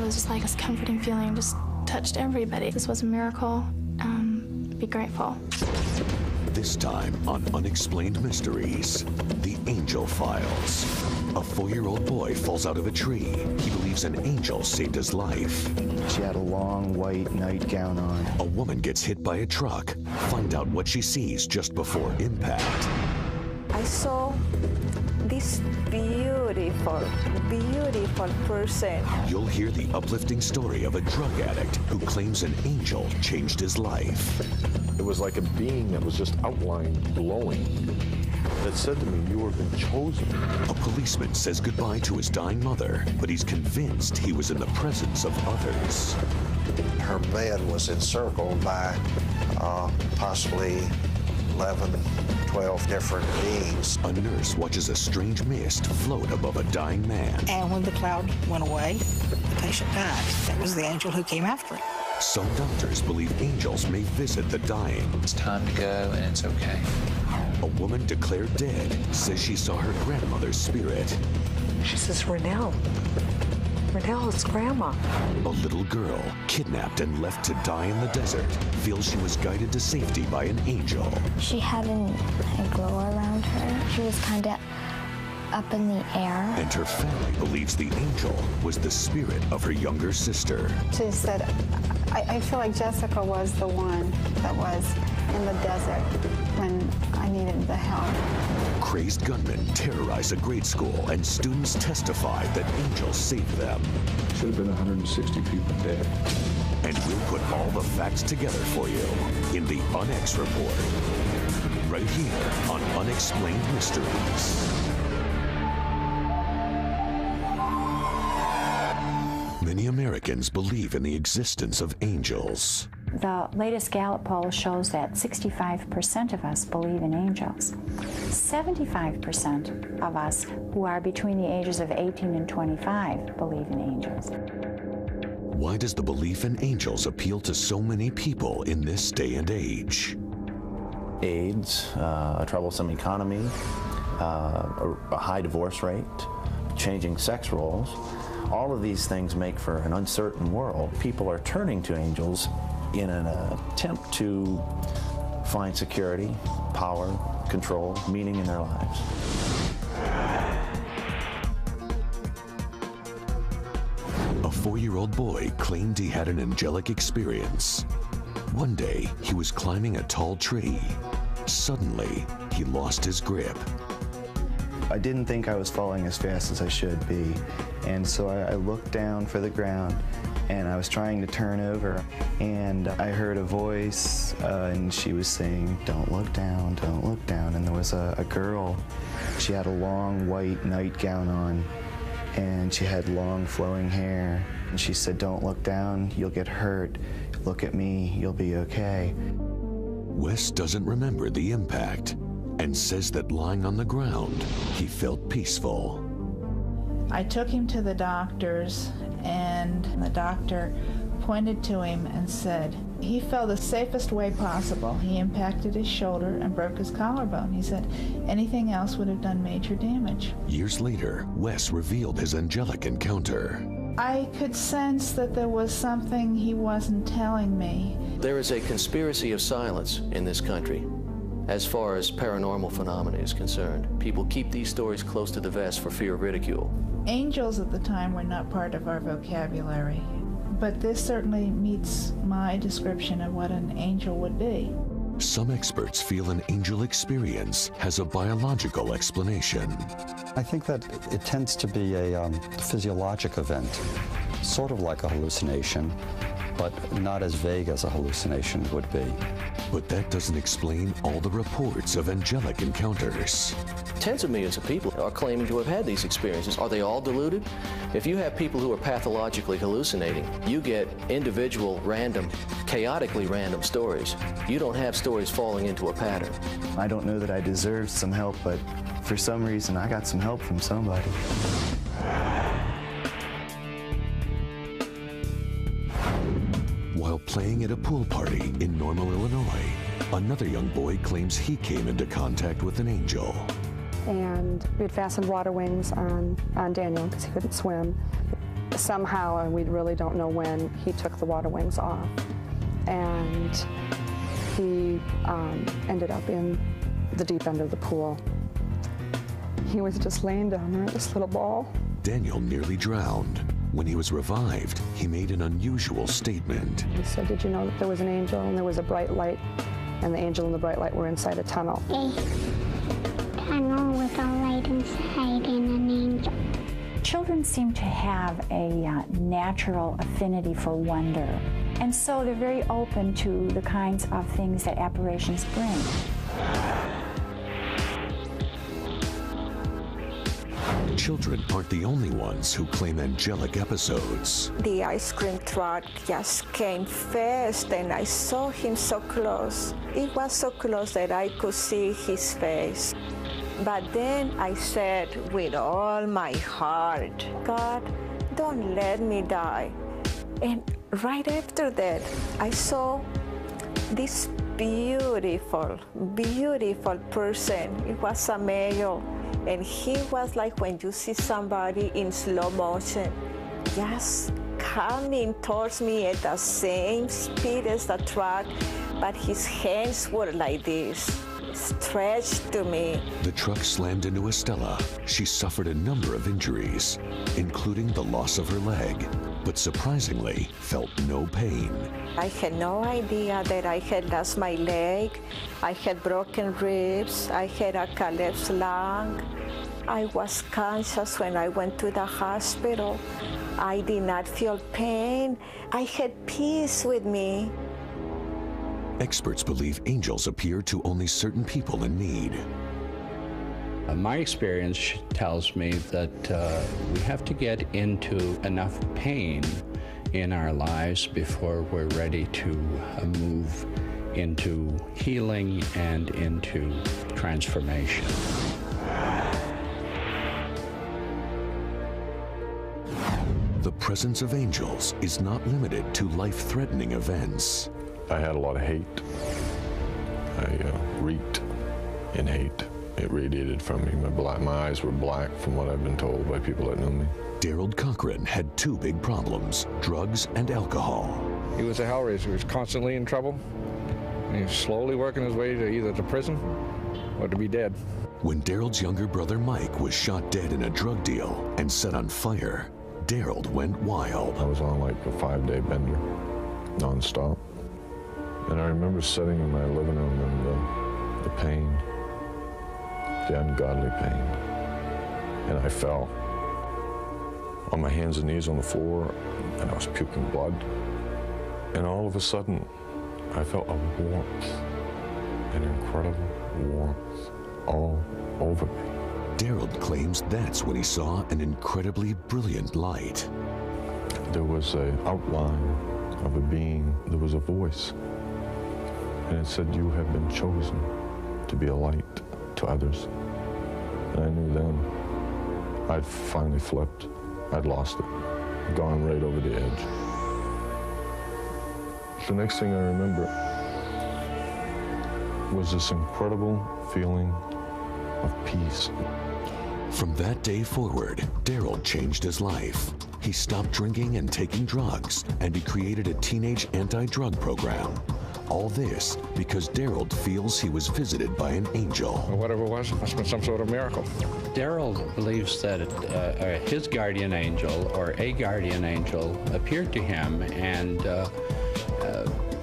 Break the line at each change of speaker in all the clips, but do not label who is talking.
was just like this comforting feeling, just touched everybody. This was a miracle. Be grateful.
This time on Unexplained Mysteries, the Angel Files. A 4-year-old boy falls out of a tree. He believes an angel saved his life.
She had a long white nightgown on.
A woman gets hit by a truck. Find out what she sees just before impact.
I saw this beautiful person.
You'll hear the uplifting story of a drug addict who claims an angel changed his life.
It was like a being that was just outlined, glowing, that said to me, "You have been chosen."
A policeman says goodbye to his dying mother, but he's convinced he was in the presence of others.
Her bed was encircled by possibly 11, 12 different beings.
A nurse watches a strange mist float above a dying man.
And when the cloud went away, the patient died. That was the angel who came after it.
Some doctors believe angels may visit the dying.
It's time to go, and it's okay.
A woman declared dead says she saw her grandmother's spirit.
She says, Renelle, it's Grandma.
A little girl, kidnapped and left to die in the desert, feels she was guided to safety by an angel.
She had a glow around her. She was kind of up in the air.
And her family believes the angel was the spirit of her younger sister.
She said, I feel like Jessica was the one that was in the desert when I needed the help.
Crazed gunmen terrorize a grade school, and students testify that angels saved them.
Should have been 160 people dead.
And we'll put all the facts together for you in the Unex Report, right here on Unexplained Mysteries. Many Americans believe in the existence of angels.
The latest Gallup poll shows that 65% of us believe in angels. 75% of us who are between the ages of 18 and 25 believe in angels.
Why does the belief in angels appeal to so many people in this day and age?
AIDS, a troublesome economy, a high divorce rate, changing sex roles. All of these things make for an uncertain world. People are turning to angels in an attempt to find security, power, control, meaning in their lives.
A 4-year-old boy claimed he had an angelic experience. One day, he was climbing a tall tree. Suddenly, he lost his grip.
I didn't think I was falling as fast as I should be, and so I looked down for the ground, and I was trying to turn over, and I heard a voice, and she was saying, "Don't look down, don't look down," and there was a girl. She had a long white nightgown on, and she had long flowing hair, and she said, "Don't look down, you'll get hurt. Look at me, you'll be okay."
Wes doesn't remember the impact and says that lying on the ground, he felt peaceful.
I took him to the doctors, and the doctor pointed to him and said he fell the safest way possible. He impacted his shoulder and broke his collarbone. He said anything else would have done major damage.
Years later, Wes revealed his angelic encounter.
I could sense that there was something he wasn't telling me.
There is a conspiracy of silence in this country as far as paranormal phenomena is concerned. People keep these stories close to the vest for fear of ridicule.
Angels at the time were not part of our vocabulary, but this certainly meets my description of what an angel would be.
Some experts feel an angel experience has a biological explanation.
I think that it tends to be a physiologic event, sort of like a hallucination, but not as vague as a hallucination would be.
But that doesn't explain all the reports of angelic encounters.
Tens of millions of people are claiming to have had these experiences. Are they all deluded? If you have people who are pathologically hallucinating, you get individual, random, chaotically random stories. You don't have stories falling into a pattern.
I don't know that I deserved some help, but for some reason I got some help from somebody.
While playing at a pool party in Normal, Illinois, another young boy claims he came into contact with an angel.
And we had fastened water wings on Daniel because he couldn't swim. somehow, and we really don't know when, he took the water wings off. And he ended up in the deep end of the pool. He was just laying down there, this little ball.
Daniel nearly drowned. When he was revived, he made an unusual statement.
He said, "Did you know that there was an angel and there was a bright light, and the angel and the bright light were inside a tunnel?"
A tunnel with a light inside and an angel.
Children seem to have a natural affinity for wonder, and so they're very open to the kinds of things that apparitions bring.
Children aren't the only ones who claim angelic episodes.
The ice cream truck just came fast and I saw him so close. It was so close that I could see his face. But then I said with all my heart, "God, don't let me die." And right after that, I saw this beautiful, beautiful person. It was a male. And he was like when you see somebody in slow motion, just coming towards me at the same speed as the truck, but his hands were like this, stretched to me.
The truck slammed into Estella. She suffered a number of injuries, including the loss of her leg, but surprisingly felt no pain.
I had no idea that I had lost my leg. I had broken ribs. I had a collapsed lung. I was conscious when I went to the hospital. I did not feel pain. I had peace with me.
Experts believe angels appear to only certain people in need.
My experience tells me that we have to get into enough pain in our lives before we're ready to move into healing and into transformation.
The presence of angels is not limited to life-threatening events.
I had a lot of hate. I reeked in hate. It radiated from me. My eyes were black from what I've been told by people that know me.
Daryl Cochran had two big problems, drugs and alcohol.
He was a hellraiser. He was constantly in trouble. And he was slowly working his way to either to prison or to be dead.
When Daryl's younger brother Mike was shot dead in a drug deal and set on fire, Daryl went wild.
I was on like a 5-day bender, nonstop. And I remember sitting in my living room and the pain, the ungodly pain. And I fell on my hands and knees on the floor, and I was puking blood. And all of a sudden, I felt a warmth, an incredible warmth all over me.
Daryl claims that's when he saw an incredibly brilliant light.
There was an outline of a being. There was a voice. And it said, "You have been chosen to be a light to others." And I knew then I'd finally flipped. I'd lost it, gone right over the edge. The next thing I remember was this incredible feeling of peace.
From that day forward, Daryl changed his life. He stopped drinking and taking drugs, and he created a teenage anti-drug program. All this because Daryl feels he was visited by an angel.
Or whatever it was, must have been some sort of miracle.
Daryl believes that his guardian angel or a guardian angel appeared to him and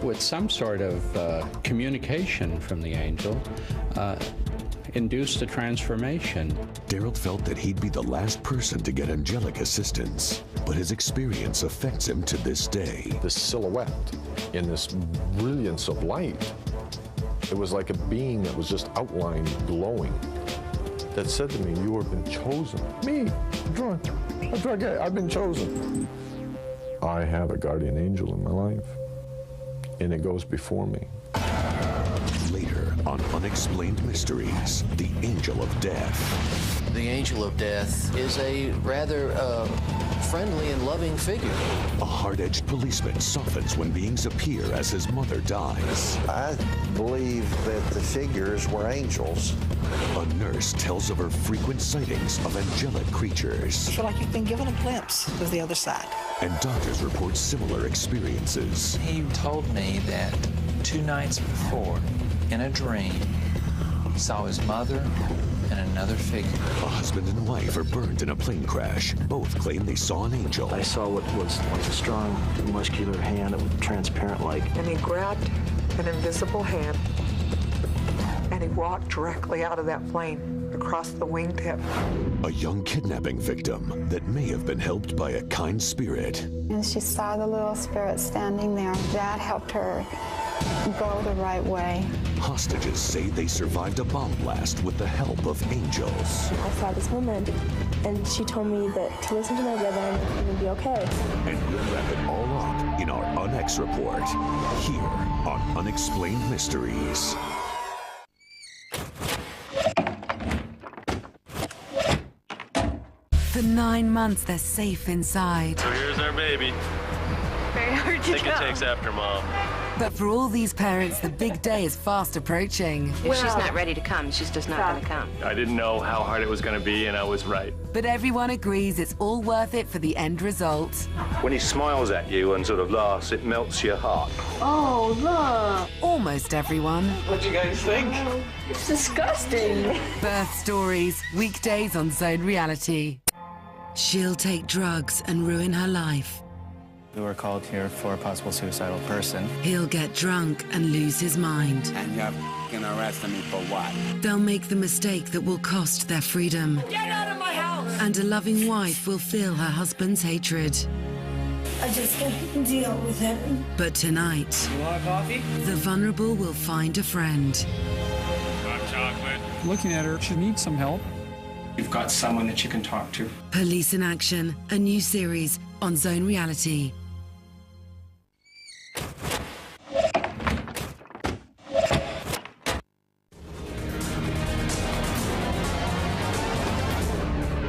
with some sort of communication from the angel, induced a transformation.
Daryl felt that he'd be the last person to get angelic assistance, but his experience affects him to this day.
This silhouette in this brilliance of light, it was like a being that was just outlined, glowing, that said to me, "You have been chosen." Me, a drug guy, I've been chosen. I have a guardian angel in my life, and it goes before me.
Later on Unexplained Mysteries, the Angel of Death.
The Angel of Death is a rather friendly and loving figure.
A hard-edged policeman softens when beings appear as his mother dies.
I believe that the figures were angels.
A nurse tells of her frequent sightings of angelic creatures.
I feel like you've been given a glimpse of the other side.
And doctors report similar experiences.
He told me that 2 nights before, in a dream, he saw his mother and another figure.
A husband and wife are burned in a plane crash. Both claim they saw an angel.
I saw what was like a strong, muscular hand that was transparent-like.
And he grabbed an invisible hand, and he walked directly out of that plane across the wingtip.
A young kidnapping victim that may have been helped by a kind spirit.
And she saw the little spirit standing there. That helped her go the right way.
Hostages say they survived a bomb blast with the help of angels.
I saw this woman, and she told me that to listen to my rhythm and it would be okay.
And we'll wrap it all up in our Unex report, here on Unexplained Mysteries.
For 9 months, they're safe inside.
So here's our baby.
Very hard to
I think it takes after Mom.
But for all these parents, the big day is fast approaching.
If she's not ready to come, she's just not going to come.
I didn't know how hard it was going to be, and I was right.
But everyone agrees it's all worth it for the end result.
When he smiles at you and sort of laughs, it melts your heart.
Oh, look.
Almost everyone.
What do you guys think?
It's disgusting.
Birth stories, weekdays on Zone Reality. She'll take drugs and ruin her life.
We were called here for a possible suicidal person.
He'll get drunk and lose his mind.
And you're gonna arrest me for what?
They'll make the mistake that will cost their freedom.
Get out of my house!
And a loving wife will feel her husband's hatred.
I just can't deal with it.
But tonight,
You want a coffee?
the vulnerable will find a friend.
Hot chocolate.
Looking at her, she needs some help.
You've got someone that you can talk to.
Police in Action, a new series on Zone Reality.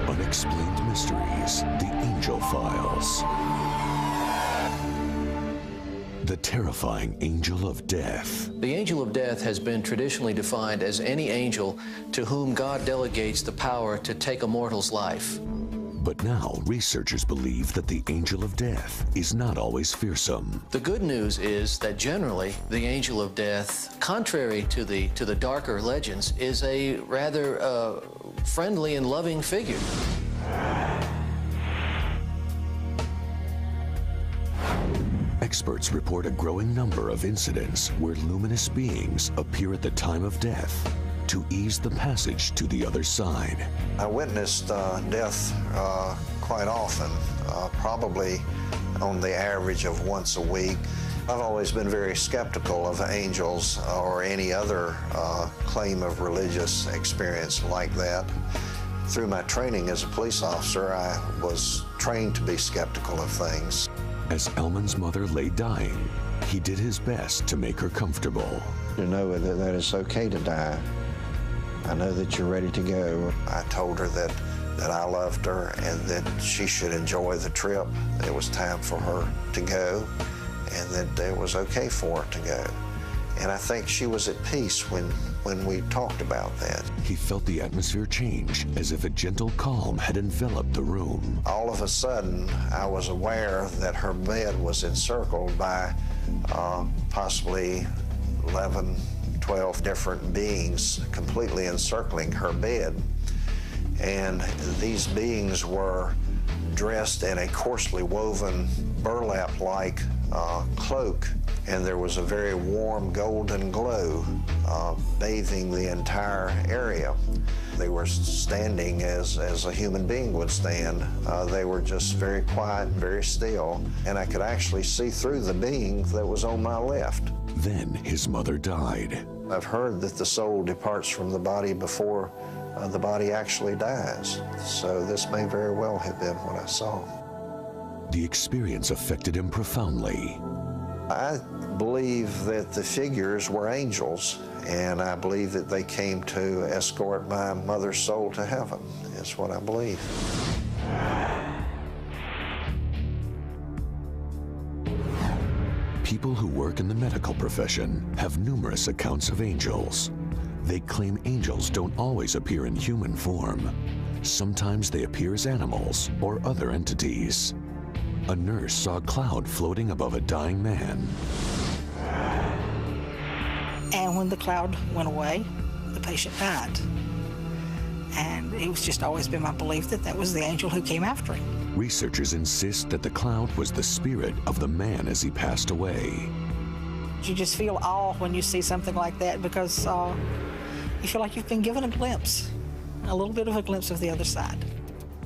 Unexplained Mysteries, The Angel Files. The terrifying Angel of Death.
The Angel of Death has been traditionally defined as any angel to whom God delegates the power to take a mortal's life.
But now, researchers believe that the Angel of Death is not always fearsome.
The good news is that generally, the Angel of Death, contrary to the darker legends, is a rather friendly and loving figure.
Experts report a growing number of incidents where luminous beings appear at the time of death to ease the passage to the other side.
I witnessed death quite often, probably on the average of once a week. I've always been very skeptical of angels or any other claim of religious experience like that. Through my training as a police officer, I was trained to be skeptical of things.
As Elman's mother lay dying, he did his best to make her comfortable.
To know that it's okay to die. I know that you're ready to go. I told her that I loved her and that she should enjoy the trip. It was time for her to go and that it was okay for her to go. And I think she was at peace when we talked about that.
He felt the atmosphere change as if a gentle calm had enveloped the room.
All of a sudden, I was aware that her bed was encircled by possibly 11, 12 different beings completely encircling her bed. And these beings were dressed in a coarsely woven burlap-like cloak, and there was a very warm golden glow bathing the entire area. They were standing as a human being would stand. They were just very quiet and very still, and I could actually see through the being that was on my left.
Then his mother died.
I've heard that the soul departs from the body before the body actually dies. So this may very well have been what I saw.
The experience affected him profoundly.
I believe that the figures were angels, and I believe that they came to escort my mother's soul to heaven. That's what I believe.
People who work in the medical profession have numerous accounts of angels. They claim angels don't always appear in human form. Sometimes they appear as animals or other entities. A nurse saw a cloud floating above a dying man.
And when the cloud went away, the patient died. And it was just always been my belief that that was the angel who came after him.
Researchers insist that the cloud was the spirit of the man as he passed away.
You just feel awe when you see something like that because you feel like you've been given a glimpse, a little bit of a glimpse of the other side.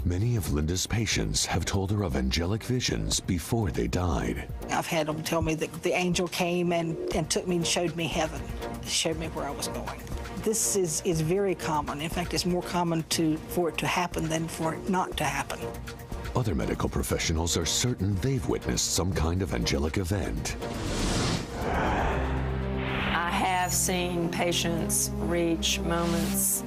Many of Linda's patients have told her of angelic visions before they died.
I've had them tell me that the angel came and took me and showed me heaven, showed me where I was going. This is very common. In fact, it's more common for it to happen than for it not to happen.
Other medical professionals are certain they've witnessed some kind of angelic event.
I have seen patients reach moments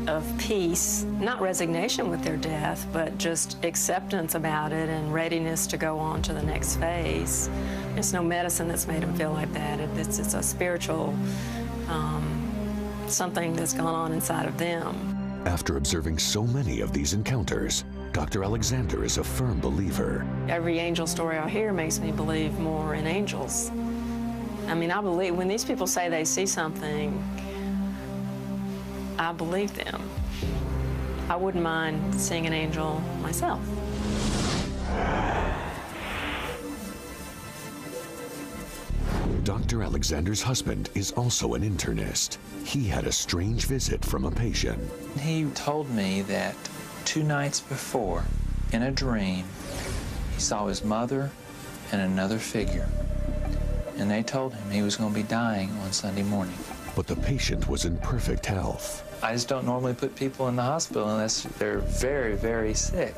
of peace, not resignation with their death, but just acceptance about it and readiness to go on to the next phase. It's no medicine that's made them feel like that. It's a spiritual something that's gone on inside of them.
After observing so many of these encounters, Dr. Alexander is a firm believer.
Every angel story I hear makes me believe more in angels. I mean, I believe when these people say they see something, I believe them. I wouldn't mind seeing an angel myself.
Dr. Alexander's husband is also an internist. He had a strange visit from a patient.
He told me that 2 nights before, in a dream, he saw his mother and another figure. And they told him he was going to be dying on Sunday morning.
But the patient was in perfect health.
I just don't normally put people in the hospital unless they're very, very sick.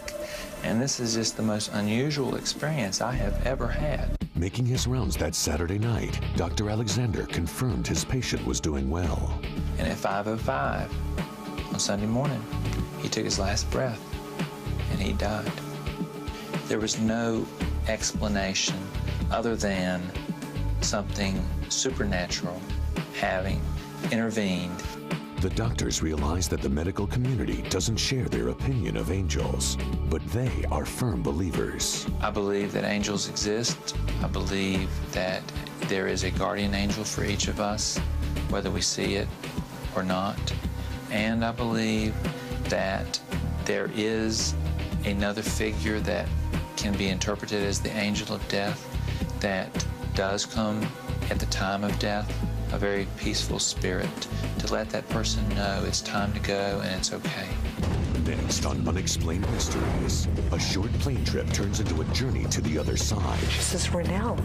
And this is just the most unusual experience I have ever had.
Making his rounds that Saturday night, Dr. Alexander confirmed his patient was doing well.
And at 5:05 on Sunday morning, he took his last breath and he died. There was no explanation other than something supernatural having intervened.
The doctors realize that the medical community doesn't share their opinion of angels, but they are firm believers.
I believe that angels exist. I believe that there is a guardian angel for each of us, whether we see it or not. And I believe that there is another figure that can be interpreted as the angel of death that does come at the time of death, a very peaceful spirit to let that person know it's time to go and it's okay.
Next on Unexplained Mysteries, a short plane trip turns into a journey to the other side.
She says, Renelle,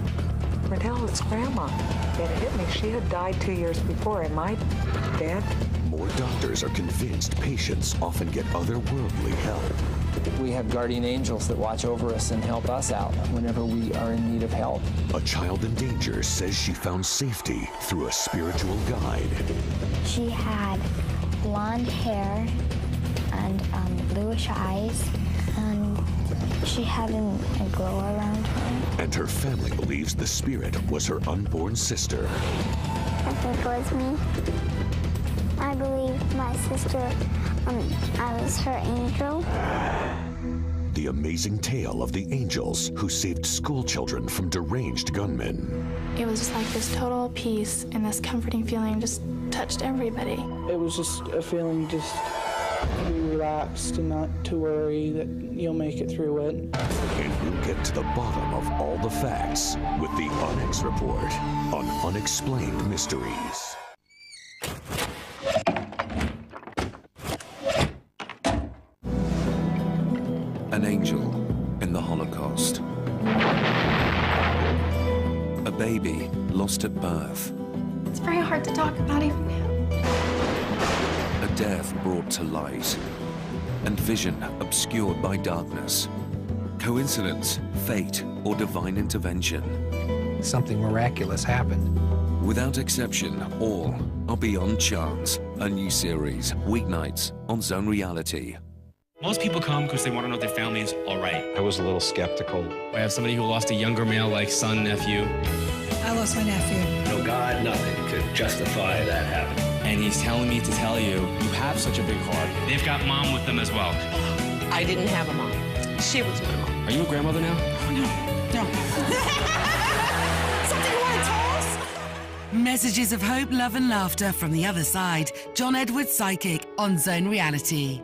it's Grandma. And it hit me. She had died 2 years before. Am I dead?
More doctors are convinced patients often get otherworldly help.
We have guardian angels that watch over us and help us out whenever we are in need of help.
A child in danger says she found safety through a spiritual guide.
She had blonde hair and bluish eyes, and she had a glow around her.
And her family believes the spirit was her unborn sister.
I think it was me. I believe my sister, I was her angel.
The amazing tale of the angels who saved school children from deranged gunmen.
It was just like this total peace and this comforting feeling just touched everybody.
It was just a feeling just to be relaxed and not to worry that you'll make it through it.
And we'll get to the bottom of all the facts with the Unex Report on Unexplained Mysteries.
An angel in the Holocaust. A baby lost at birth.
It's very hard to talk about even now.
A death brought to light. And vision obscured by darkness. Coincidence, fate, or divine intervention?
something miraculous happened.
Without exception, all are beyond chance. A new series, weeknights on Zone Reality.
Most people come because they want to know their family is all right.
I was a little skeptical.
I have somebody who lost a younger male, like son, nephew.
I lost my nephew.
No God, nothing could justify that happening.
And he's telling me to tell you, you have such a big heart. They've got mom with them as well.
I didn't have a mom. She was my mom.
Are you a grandmother now?
No. Something you want to tell us?
Messages of hope, love and laughter from the other side. John Edwards Psychic on Zone Reality.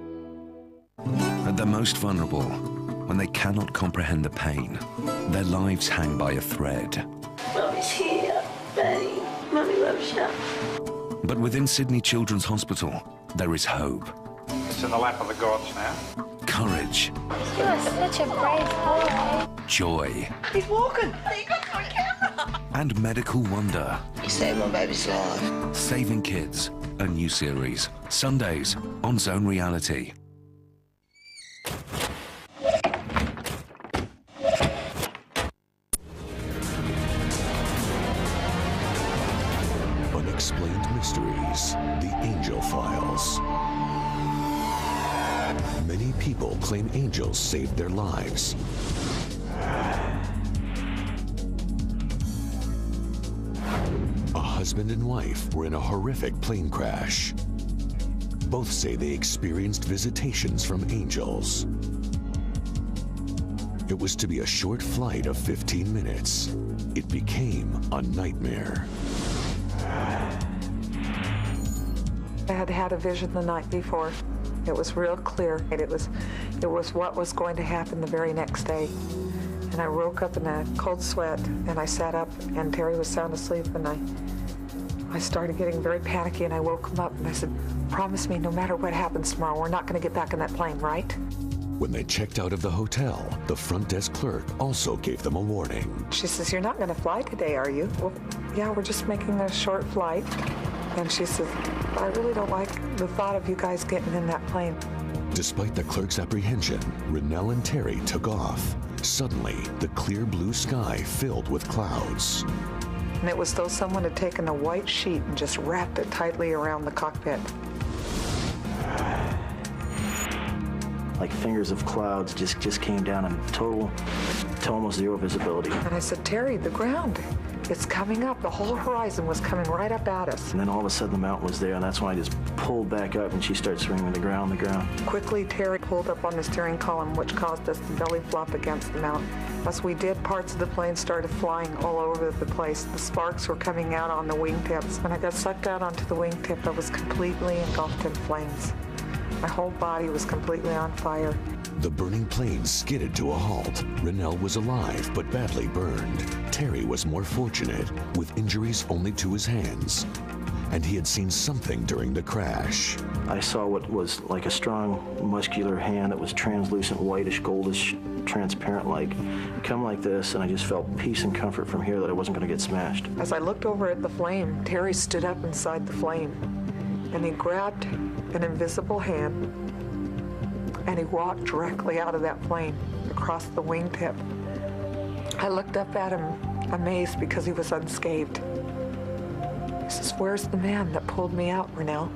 At their most vulnerable, when they cannot comprehend the pain, their lives hang by a thread.
Mommy's here, Daddy. Mommy loves you.
But within Sydney Children's Hospital, there is hope.
It's in the lap of the gods now.
Courage.
You are such a brave boy.
Joy.
He's walking. He got my camera.
And medical wonder.
You saved my baby's life.
Saving Kids, a new series. Sundays on Zone Reality.
Unexplained Mysteries, The Angel Files. Many people claim angels saved their lives. A husband and wife were in a horrific plane crash. Both say they experienced visitations from angels. It was to be a short flight of 15 minutes. It became a nightmare.
I had had a vision the night before. It was real clear. It was what was going to happen the very next day. And I woke up in a cold sweat, and I sat up, and Terry was sound asleep, and I started getting very panicky, and I woke him up, and I said, promise me no matter what happens tomorrow, we're not going to get back in that plane, right?
When they checked out of the hotel, the front desk clerk also gave them a warning.
She says, you're not going to fly today, are you? Well, yeah, we're just making a short flight. And she said, I really don't like the thought of you guys getting in that plane.
Despite the clerk's apprehension, Renelle and Terry took off. Suddenly, the clear blue sky filled with clouds.
And it was though someone had taken a white sheet and just wrapped it tightly around the cockpit.
Like fingers of clouds just came down in total to almost zero visibility.
And I said, Terry, the ground, it's coming up. The whole horizon was coming right up at us.
And then all of a sudden the mountain was there, and that's when I just pulled back up and she started screaming, the ground.
Quickly, Terry pulled up on the steering column, which caused us to belly flop against the mountain. As we did, parts of the plane started flying all over the place. The sparks were coming out on the wingtips. When I got sucked out onto the wingtip, I was completely engulfed in flames. My whole body was completely on fire.
The burning plane skidded to a halt. Renelle was alive but badly burned. Terry was more fortunate, with injuries only to his hands. And he had seen something during the crash.
I saw what was like a strong, muscular hand that was translucent, whitish, goldish, transparent-like, come like this, and I just felt peace and comfort from here that I wasn't going to get smashed.
As I looked over at the flame, Terry stood up inside the flame, and he grabbed an invisible hand, and he walked directly out of that plane, across the wingtip. I looked up at him, amazed because he was unscathed. He says, where's the man that pulled me out, Renelle?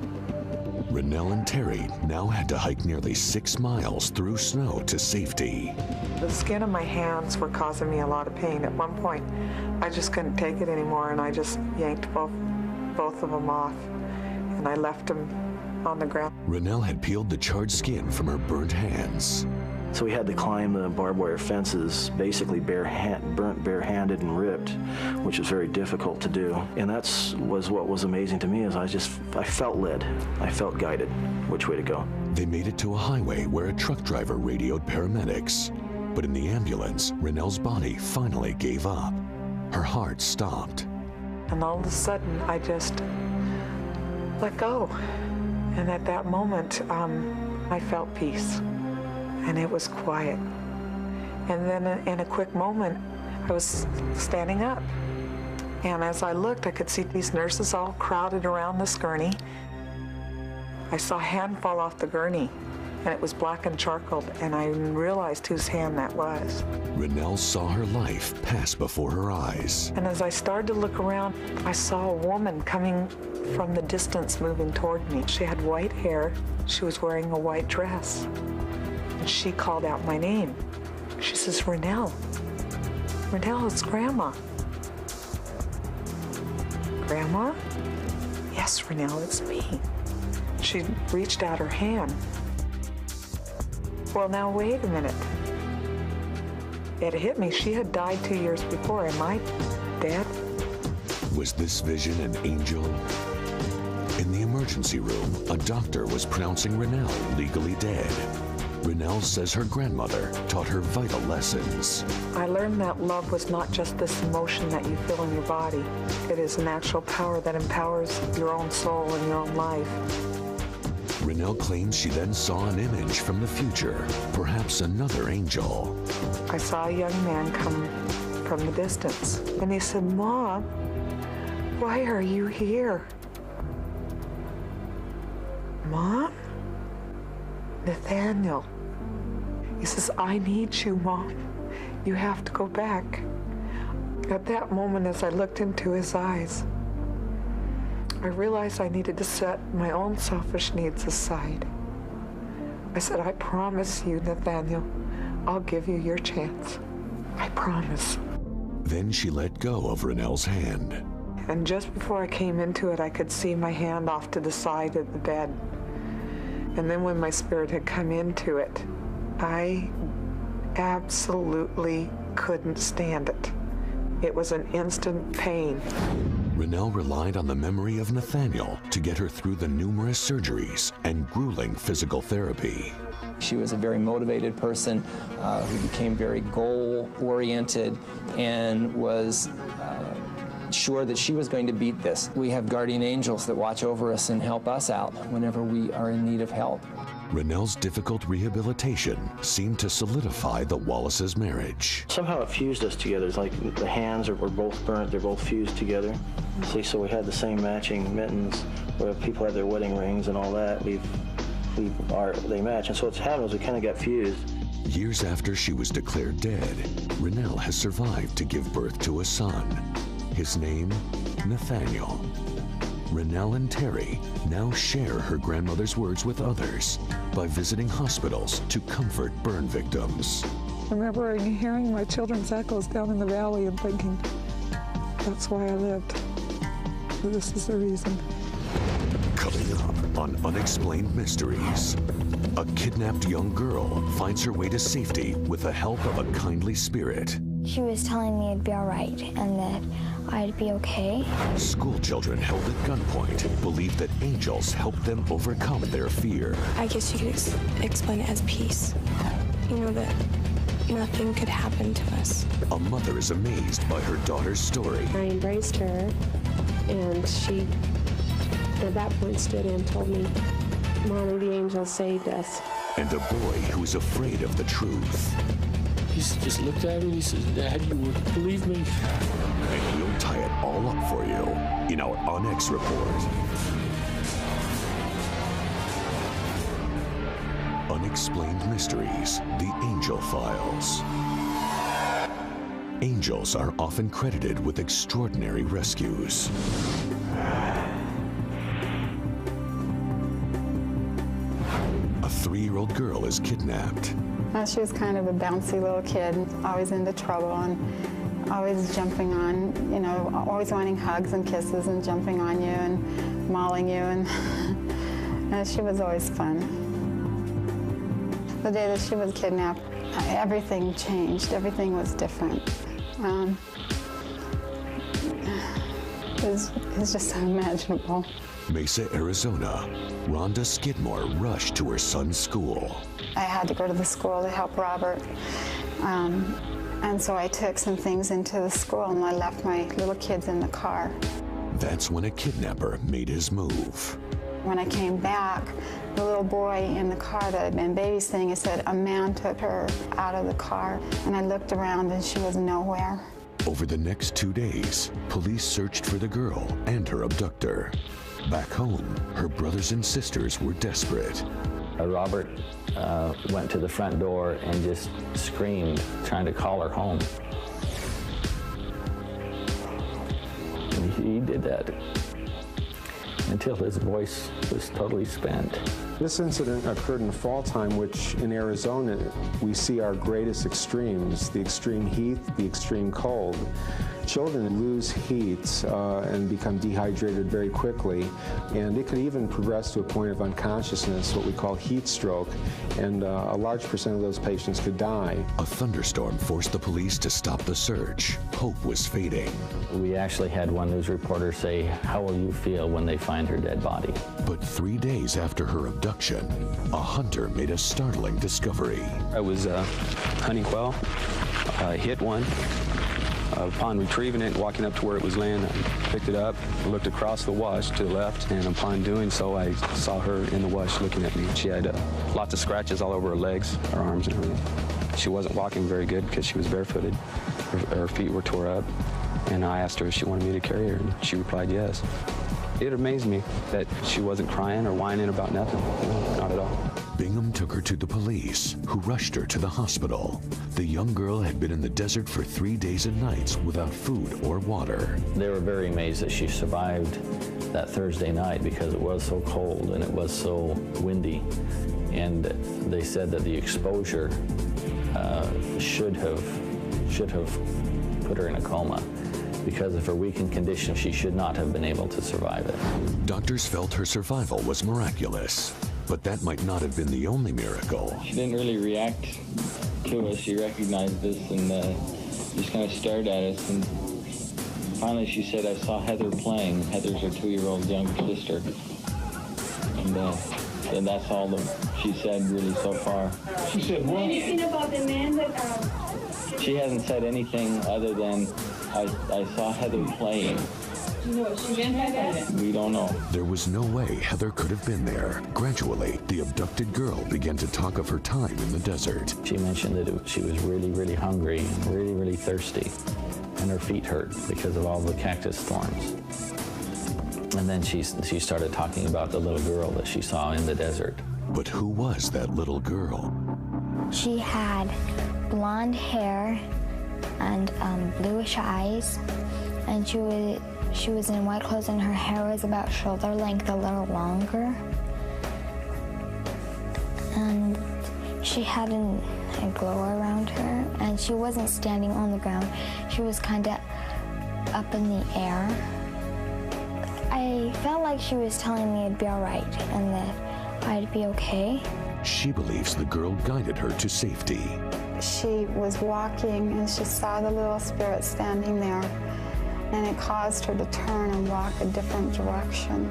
Renelle and Terry now had to hike nearly 6 miles through snow to safety.
The skin of my hands were causing me a lot of pain. At one point, I just couldn't take it anymore, and I just yanked both of them off, and I left them on the ground.
Renelle had peeled the charred skin from her burnt hands.
So we had to climb the barbed wire fences, basically burnt barehanded and ripped, which was very difficult to do. And was what was amazing to me is I felt led. I felt guided which way to go.
They made it to a highway where a truck driver radioed paramedics. But in the ambulance, Renelle's body finally gave up. Her heart stopped.
And all of a sudden, I just let go. And at that moment, I felt peace. And it was quiet. And then in a quick moment, I was standing up. And as I looked, I could see these nurses all crowded around this gurney. I saw a hand fall off the gurney, and it was black and charcoal, and I realized whose hand that was.
Renelle saw her life pass before her eyes.
And as I started to look around, I saw a woman coming from the distance moving toward me. She had white hair. She was wearing a white dress. And she called out my name. She says, Renelle. Renelle, it's Grandma. Grandma? Yes, Renelle, it's me. She reached out her hand. Well, now wait a minute. It hit me. She had died 2 years before. Am I dead?
Was this vision an angel? In the emergency room, a doctor was pronouncing Renelle legally dead. Renelle says her grandmother taught her vital lessons.
I learned that love was not just this emotion that you feel in your body. It is an actual power that empowers your own soul and your own life.
Renelle claims she then saw an image from the future, perhaps another angel.
I saw a young man come from the distance, and he said, Mom, why are you here? Mom? Nathaniel. He says, I need you, Mom. You have to go back. At that moment, as I looked into his eyes, I realized I needed to set my own selfish needs aside. I said, I promise you, Nathaniel, I'll give you your chance. I promise.
Then she let go of Renelle's hand.
And just before I came into it, I could see my hand off to the side of the bed. And then when my spirit had come into it, I absolutely couldn't stand it. It was an instant pain.
Renelle relied on the memory of Nathaniel to get her through the numerous surgeries and grueling physical therapy.
She was a very motivated person who became very goal-oriented and was sure that she was going to beat this. We have guardian angels that watch over us and help us out whenever we are in need of help.
Renelle's difficult rehabilitation seemed to solidify the Wallace's marriage.
Somehow it fused us together. It's like the hands were both burnt, they're both fused together. See, so we had the same matching mittens, where people had their wedding rings and all that. They match, and so what's happened is we kind of got fused.
Years after she was declared dead, Renelle has survived to give birth to a son. His name, Nathaniel. Renelle and Terry now share her grandmother's words with others by visiting hospitals to comfort burn victims.
Remembering hearing my children's echoes down in the valley and thinking, that's why I lived. This is the reason.
Coming up on Unexplained Mysteries, a kidnapped young girl finds her way to safety with the help of a kindly spirit.
She was telling me it'd be all right and that I'd be okay.
School children held at gunpoint believe that angels helped them overcome their fear.
I guess you could explain it as peace. You know that nothing could happen to us.
A mother is amazed by her daughter's story.
I embraced her, and she, at that point, stood and told me, Mommy, the angels saved us.
And a boy who is afraid of the truth.
He just looked at me and he says, Dad, you wouldn't believe me.
And we'll tie it all up for you in our Onyx Report. Unexplained Mysteries, The Angel Files. Angels are often credited with extraordinary rescues. A 3-year-old girl is kidnapped.
She was kind of a bouncy little kid, always into trouble and always jumping on, you know, always wanting hugs and kisses and jumping on you and mauling you, and she was always fun. The day that she was kidnapped, everything changed. Everything was different. It was just unimaginable.
Mesa, Arizona, Rhonda Skidmore rushed to her son's school.
I had to go to the school to help Robert. And so I took some things into the school and I left my little kids in the car.
That's when a kidnapper made his move.
When I came back, the little boy in the car that I'd been babysitting, it said a man took her out of the car. And I looked around and she was nowhere.
Over the next 2 days, police searched for the girl and her abductor. Back home, her brothers and sisters were desperate.
Robert went to the front door and just screamed, trying to call her home. And he did that until his voice was totally spent.
This incident occurred in fall time, which in Arizona we see our greatest extremes, the extreme heat, the extreme cold. Children lose heat and become dehydrated very quickly, and it could even progress to a point of unconsciousness, what we call heat stroke, and a large percent of those patients could die.
A thunderstorm forced the police to stop the search. Hope was fading.
We actually had one news reporter say, "How will you feel when they find her dead body?"
But 3 days after her abduction, a hunter made a startling discovery.
I was hunting quail, hit one. Upon retrieving it, walking up to where it was laying, I picked it up, looked across the wash to the left, and upon doing so, I saw her in the wash looking at me. She had lots of scratches all over her legs, her arms, and everything. She wasn't walking very good because she was barefooted. Her feet were tore up, and I asked her if she wanted me to carry her, and she replied yes. It amazed me that she wasn't crying or whining about nothing. No, not at all.
Bingham took her to the police, who rushed her to the hospital. The young girl had been in the desert for 3 days and nights without food or water.
They were very amazed that she survived that Thursday night because it was so cold and it was so windy. And they said that the exposure should have put her in a coma. Because of her weakened condition, she should not have been able to survive it.
Doctors felt her survival was miraculous, but that might not have been the only miracle.
She didn't really react to us. She recognized us and just kind of stared at us. And finally she said, "I saw Heather playing." Heather's her 2-year-old younger sister. And that's all that she said really so far.
She said what? Anything about the man that...
She hasn't said anything other than, I saw Heather playing.
Do you know what she meant by that?
We don't know.
There was no way Heather could have been there. Gradually, the abducted girl began to talk of her time in the desert.
She mentioned that she was really, really hungry, really, really thirsty, and her feet hurt because of all the cactus thorns. And then she started talking about the little girl that she saw in the desert.
But who was that little girl?
She had blonde hair and bluish eyes, and she was in white clothes, and her hair was about shoulder length, a little longer. And she had a glow around her, and she wasn't standing on the ground. She was kind of up in the air. I felt like she was telling me I'd be all right and that I'd be okay.
She believes the girl guided her to safety.
She was walking and she saw the little spirit standing there, and it caused her to turn and walk a different direction.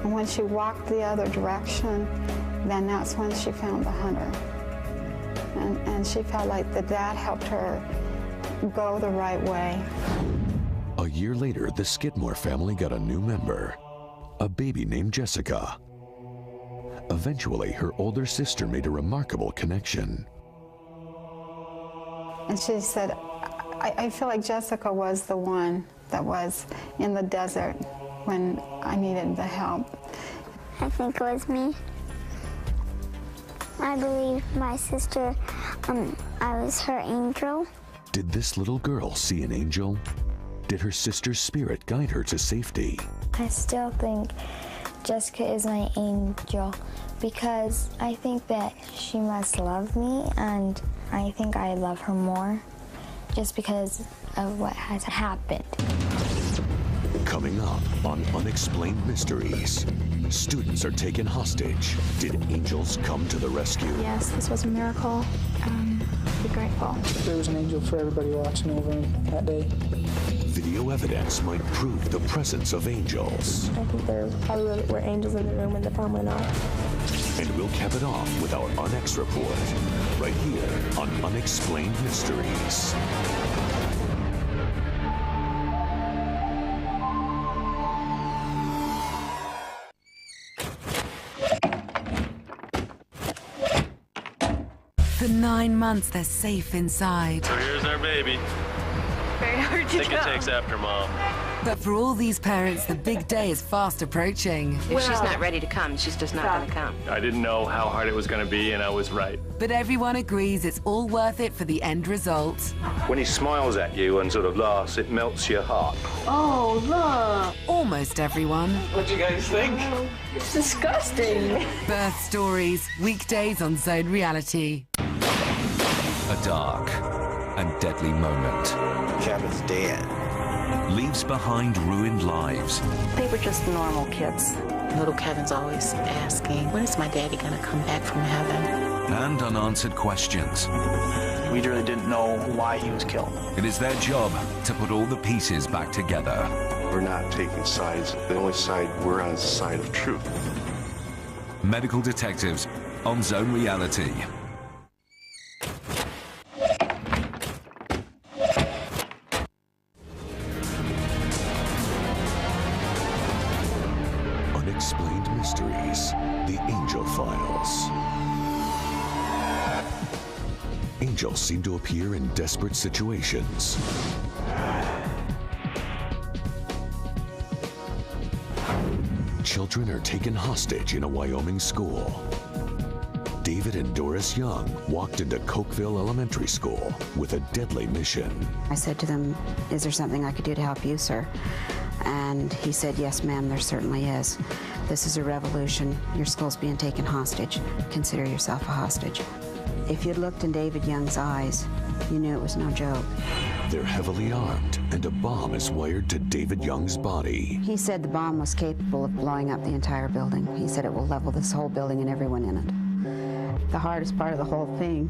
And when she walked the other direction, then that's when she found the hunter. And she felt like the dad helped her go the right way.
A year later, the Skidmore family got a new member, a baby named Jessica. Eventually, her older sister made a remarkable connection.
And she said, I feel like Jessica was the one that was in the desert when I needed the help.
I think it was me. I believe my sister, I was her angel.
Did this little girl see an angel? Did her sister's spirit guide her to safety?
I still think Jessica is my angel because I think that she must love me, and I think I love her more just because of what has happened.
Coming up on Unexplained Mysteries, students are taken hostage. Did angels come to the rescue?
Yes, this was a miracle. Be grateful.
There was an angel for everybody watching over him that day.
Video evidence might prove the presence of angels.
I think there probably were angels in the room when the phone went off.
And we'll cap it off with our Unex report, right here on Unexplained Mysteries.
For 9 months, they're safe inside.
So here's our baby.
Very hard to
I think it takes after mom.
But for all these parents, the big day is fast approaching.
If she's not ready to come, she's just not going to come.
I didn't know how hard it was going to be, and I was right.
But everyone agrees it's all worth it for the end result.
When he smiles at you and sort of laughs, it melts your heart.
Oh, look.
Almost everyone.
What do you guys think?
It's disgusting.
Birth Stories, weekdays on Zone Reality.
A dark and deadly moment.
Kevin's dead.
Leaves behind ruined lives.
They were just normal kids. Little Kevin's always asking, when is my daddy going to come back from heaven?
And unanswered questions.
We really didn't know why he was killed.
It is their job to put all the pieces back together.
We're not taking sides. The only side we're on is the side of truth.
Medical Detectives on Zone Reality.
Unexplained Mysteries, The Angel Files. Angels seem to appear in desperate situations. Children are taken hostage in a Wyoming school. David and Doris Young walked into Cokeville Elementary School with a deadly mission.
I said to them, "Is there something I could do to help you, sir?" And he said, "Yes, ma'am, there certainly is. This is a revolution. Your school's being taken hostage. Consider yourself a hostage." If you'd looked in David Young's eyes, you knew it was no joke.
They're heavily armed, and a bomb is wired to David Young's body.
He said the bomb was capable of blowing up the entire building. He said it will level this whole building and everyone in it. The hardest part of the whole thing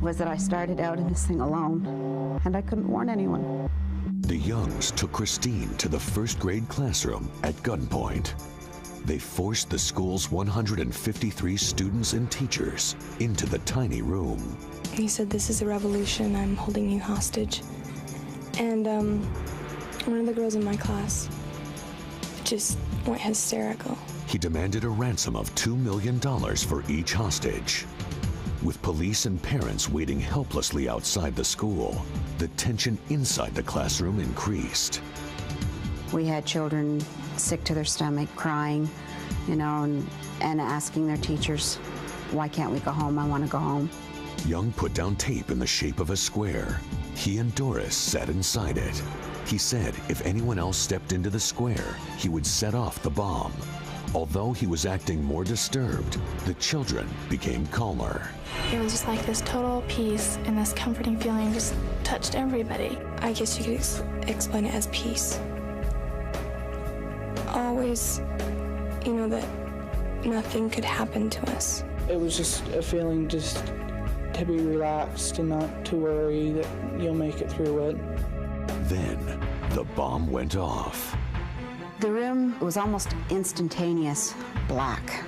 was that I started out in this thing alone, and I couldn't warn anyone.
The Youngs took Christine to the first grade classroom at gunpoint. They forced the school's 153 students and teachers into the tiny room.
He said, "This is a revolution. I'm holding you hostage." And one of the girls in my class just went hysterical.
He demanded a ransom of $2 million for each hostage. With police and parents waiting helplessly outside the school, the tension inside the classroom increased.
We had children sick to their stomach, crying, you know, and asking their teachers, "Why can't we go home? I want to go home."
Young put down tape in the shape of a square. He and Doris sat inside it. He said if anyone else stepped into the square, he would set off the bomb. Although he was acting more disturbed, the children became calmer.
It was just like this total peace and this comforting feeling just touched everybody. I guess you could explain it as peace. Always, you know, that nothing could happen to us.
It was just a feeling just to be relaxed and not to worry that you'll make it through it.
Then the bomb went off.
The room was almost instantaneous black,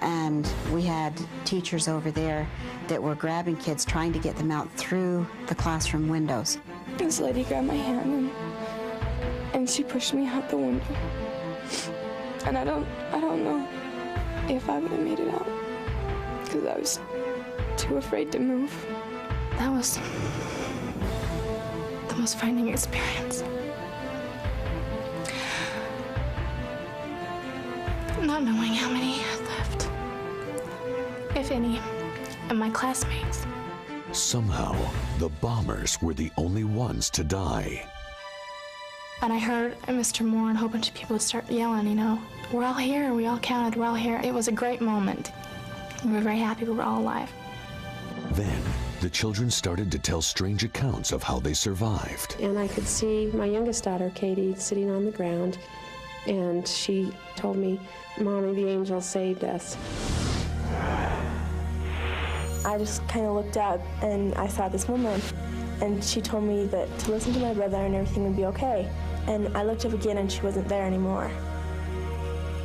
and we had teachers over there that were grabbing kids, trying to get them out through the classroom windows.
This lady grabbed my hand and she pushed me out the window. And I don't know if I would have made it out because I was too afraid to move. That was the most frightening experience. Not knowing how many had left, if any, of my classmates.
Somehow, the bombers were the only ones to die.
And I heard Mr. Moore and a whole bunch of people would start yelling, you know, "We're all here, we all counted, we're all here." It was a great moment. We were very happy we were all alive.
Then, the children started to tell strange accounts of how they survived.
And I could see my youngest daughter, Katie, sitting on the ground, and she told me, "Mommy, the angels saved us."
I just kind of looked up and I saw this woman, and she told me that to listen to my brother and everything would be okay. And I looked up again and she wasn't there anymore.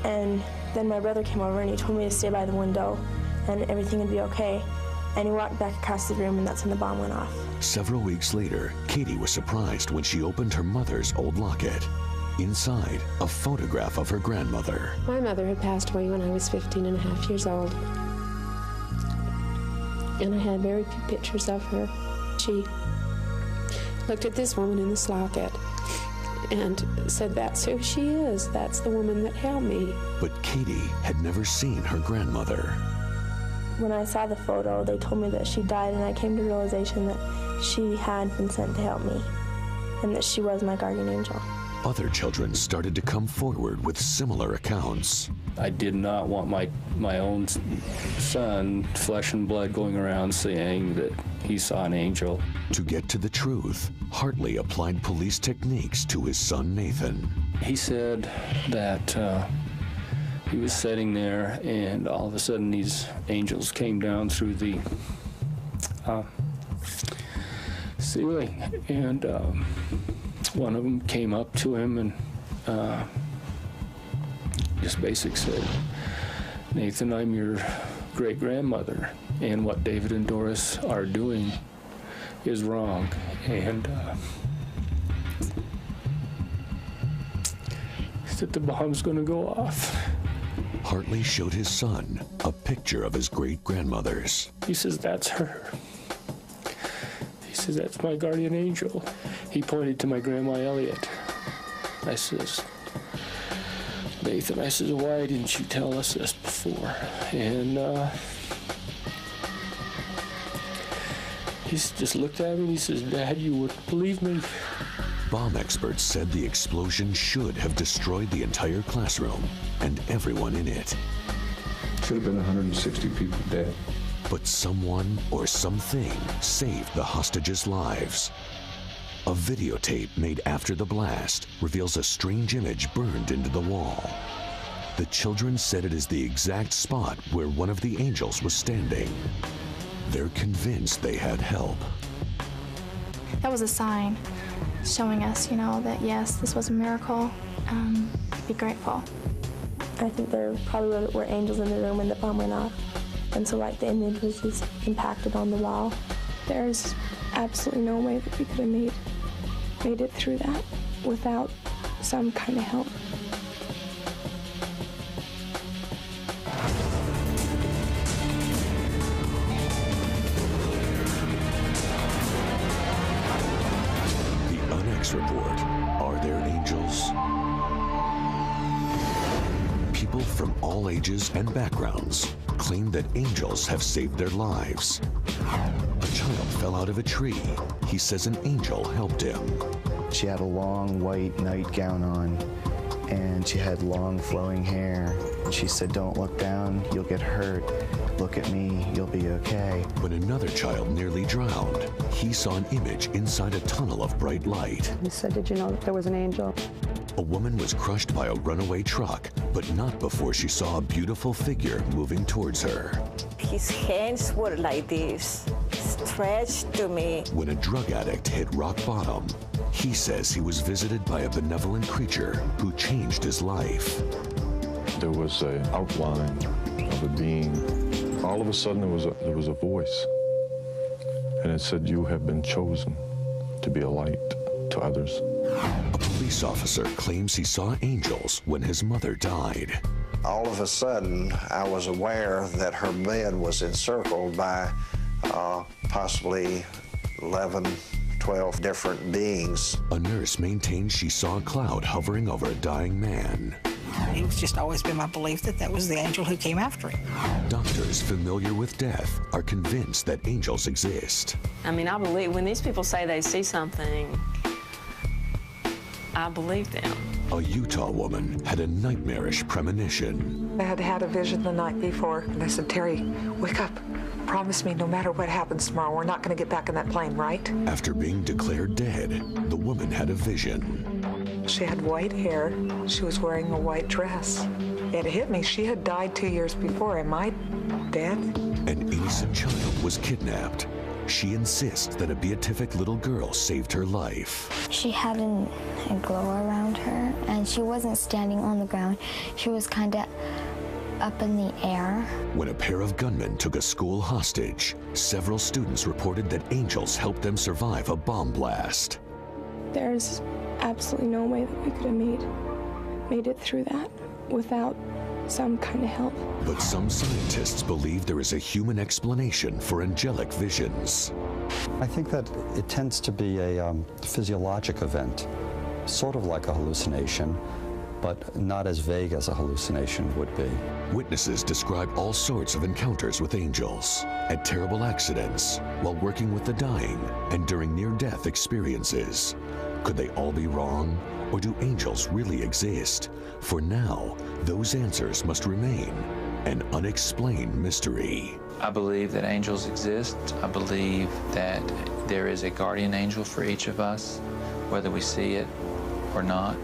And then my brother came over and he told me to stay by the window and everything would be okay. And he walked back across the room and that's when the bomb went off.
Several weeks later, Katie was surprised when she opened her mother's old locket. Inside, a photograph of her grandmother.
My mother had passed away when I was 15 and a half years old. And I had very few pictures of her. She looked at this woman in this locket and said, "That's who she is. That's the woman that helped me."
But Katie had never seen her grandmother.
When I saw the photo, they told me that she died, and I came to the realization that she had been sent to help me and that she was my guardian angel.
Other children started to come forward with similar accounts.
I did not want my own son, flesh and blood, going around saying that he saw an angel.
To get to the truth, Hartley applied police techniques to his son Nathan.
He said that he was sitting there and all of a sudden these angels came down through the ceiling, and one of them came up to him and just basically said, "Nathan, I'm your great-grandmother, and what David and Doris are doing is wrong." And he said the bomb's going to go off.
Hartley showed his son a picture of his great-grandmother's.
He says, "That's her." He says, "That's my guardian angel." He pointed to my grandma Elliot. I says, "Nathan," I says, "why didn't you tell us this before?" And he just looked at me and he says, "Dad, you wouldn't believe me."
Bomb experts said the explosion should have destroyed the entire classroom and everyone in it.
Should have been 160 people dead.
But someone or something saved the hostages' lives. A videotape made after the blast reveals a strange image burned into the wall. The children said it is the exact spot where one of the angels was standing. They're convinced they had help.
That was a sign showing us, that yes, this was a miracle. Be grateful.
I think there probably were angels in the room when the bomb went off. And so the image was just impacted on the wall.
There's absolutely no way that we could have made it through that without some kind of help.
The Unex Report. Are there angels? People from all ages and backgrounds claim that angels have saved their lives. A child fell out of a tree. He says an angel helped him.
She had a long white nightgown on, and she had long flowing hair. She said, "Don't look down, you'll get hurt. Look at me, you'll be okay."
When another child nearly drowned, he saw an image inside a tunnel of bright light.
He said, "Did you know that there was an angel?"
A woman was crushed by a runaway truck, but not before she saw a beautiful figure moving towards her.
His hands were like this, stretched to me.
When a drug addict hit rock bottom, he says he was visited by a benevolent creature who changed his life.
There was an outline of a being. All of a sudden, there was a voice, and it said, "You have been chosen to be a light to others."
A police officer claims he saw angels when his mother died.
All of a sudden, I was aware that her bed was encircled by possibly 11, 12 different beings.
A nurse maintains she saw a cloud hovering over a dying man.
It's just always been my belief that that was the angel who came after him.
Doctors familiar with death are convinced that angels exist.
I believe when these people say they see something, I believe them.
A Utah woman had a nightmarish premonition.
I had had a vision the night before, and I said, "Terry, wake up. Promise me no matter what happens tomorrow, we're not going to get back in that plane, right?"
After being declared dead, the woman had a vision.
She had white hair. She was wearing a white dress. It hit me. She had died 2 years before. Am I dead?
An innocent child was kidnapped. She insists that a beatific little girl saved her life.
She had a glow around her, and she wasn't standing on the ground. She was kind of up in the air.
When a pair of gunmen took a school hostage, several students reported that angels helped them survive a bomb blast.
There's absolutely no way that we could have made it through that without some kind of help.
But some scientists believe there is a human explanation for angelic visions.
I think that it tends to be a physiologic event, sort of like a hallucination, but not as vague as a hallucination would be.
Witnesses describe all sorts of encounters with angels, at terrible accidents, while working with the dying, and during near-death experiences. Could they all be wrong, or do angels really exist? For now, those answers must remain an unexplained mystery.
I believe that angels exist. I believe that there is a guardian angel for each of us, whether we see it or not.